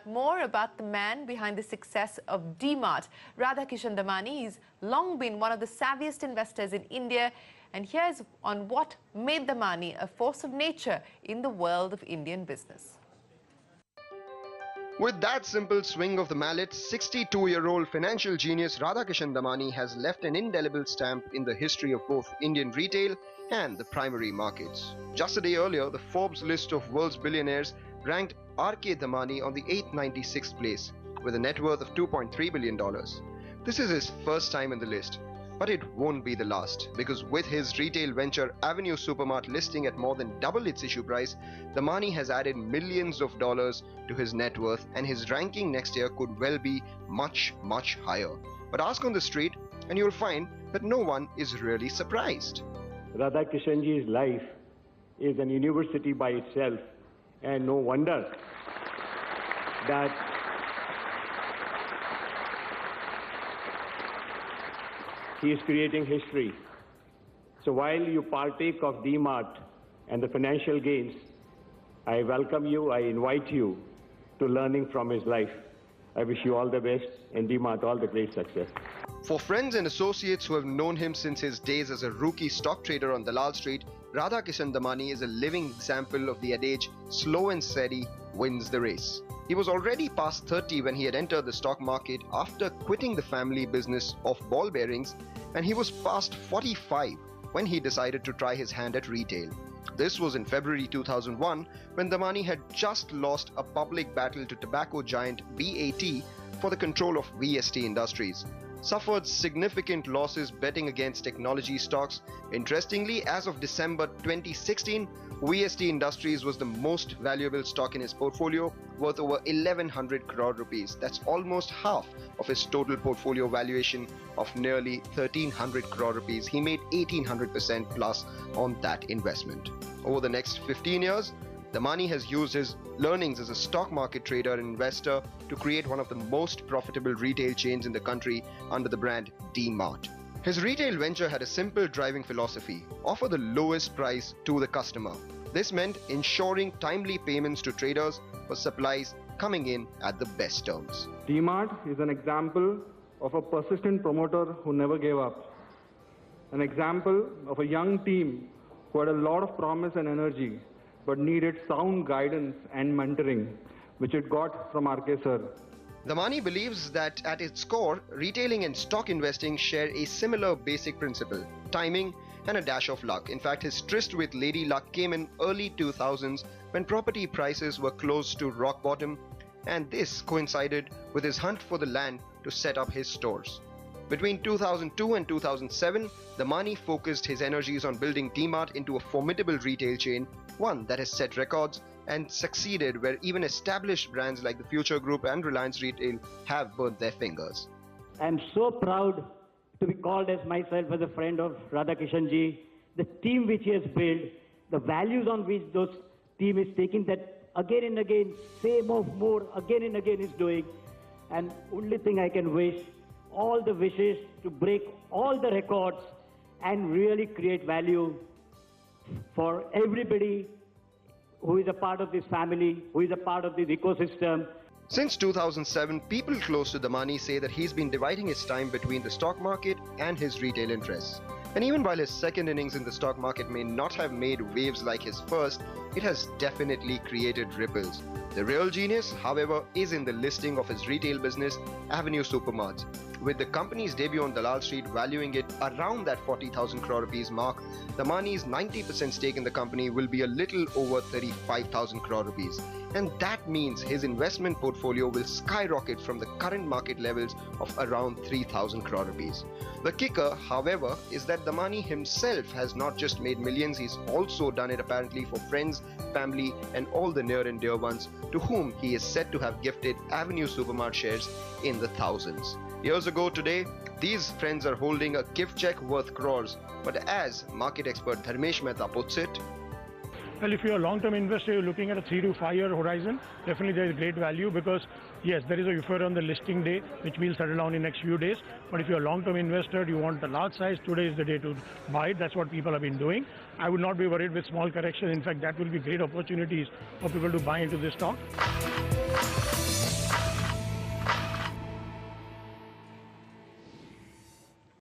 More about the man behind the success of D-Mart. Radhakrishnan Damani has long been one of the savviest investors in India, and here's on what made Damani a force of nature in the world of Indian business. With that simple swing of the mallet, 62-year-old financial genius Radhakrishnan Damani has left an indelible stamp in the history of both Indian retail and the primary markets. Just a day earlier, the Forbes list of world's billionaires ranked R.K. Damani on the 896th place with a net worth of $2.3 billion. This is his first time in the list, but it won't be the last, because with his retail venture Avenue Supermart listing at more than double its issue price, Damani has added millions of dollars to his net worth, and his ranking next year could well be much higher. But ask on the street and you'll find that no one is really surprised. Radhakrishanji's life is an university by itself, and no wonder that he is creating history. So while you partake of D-Mart and the financial gains, I welcome you, I invite you to learning from his life. I wish you all the best, and D-Mart all the great success. For friends and associates who have known him since his days as a rookie stock trader on Dalal Street, Radhakrishnan Damani is a living example of the adage, slow and steady wins the race. He was already past 30 when he had entered the stock market after quitting the family business of ball bearings, and he was past 45 when he decided to try his hand at retail. This was in February 2001 when Damani had just lost a public battle to tobacco giant BAT for the control of VST Industries. Suffered significant losses betting against technology stocks. Interestingly, as of December 2016, VST Industries was the most valuable stock in his portfolio, worth over 1100 crore rupees. That's almost half of his total portfolio valuation of nearly 1300 crore rupees. He made 1800% plus on that investment. Over the next 15 years, Damani has used his learnings as a stock market trader and investor to create one of the most profitable retail chains in the country under the brand D-Mart. His retail venture had a simple driving philosophy: offer the lowest price to the customer. This meant ensuring timely payments to traders for supplies coming in at the best terms. D-Mart is an example of a persistent promoter who never gave up. An example of a young team who had a lot of promise and energy, but needed sound guidance and mentoring, which it got from R.K. sir. Damani believes that at its core, retailing and stock investing share a similar basic principle: timing and a dash of luck. In fact, his tryst with Lady Luck came in early 2000s when property prices were close to rock bottom, and this coincided with his hunt for the land to set up his stores. Between 2002 and 2007, Damani focused his energies on building D-Mart into a formidable retail chain, one that has set records and succeeded where even established brands like the Future Group and Reliance Retail have burnt their fingers. I'm so proud to be called as myself as a friend of Radhakrishanji. The team which he has built, the values on which those team is taking, that again and again, same of more, again and again is doing. And only thing I can wish, all the wishes to break all the records and really create value for everybody who is a part of this family, who is a part of this ecosystem. Since 2007, people close to Damani say that he's been dividing his time between the stock market and his retail interests. And even while his second innings in the stock market may not have made waves like his first, it has definitely created ripples. The real genius, however, is in the listing of his retail business, Avenue Supermarts. With the company's debut on Dalal Street valuing it around that 40,000 crore rupees mark, Damani's 90% stake in the company will be a little over 35,000 crore rupees. And that means his investment portfolio will skyrocket from the current market levels of around 3,000 crore rupees. The kicker, however, is that Damani himself has not just made millions, he's also done it apparently for friends, family and all the near and dear ones to whom he is said to have gifted Avenue Supermart shares in the thousands. Years ago today, these friends are holding a gift check worth crores, but as market expert Dharmesh Mehta puts it, well, if you're a long-term investor, you're looking at a 3 to 5 year horizon, definitely there is great value because, yes, there is a euphoria on the listing day, which will settle down in the next few days. But if you're a long-term investor, you want the large size, today is the day to buy it. That's what people have been doing. I would not be worried with small corrections. In fact, that will be great opportunities for people to buy into this stock.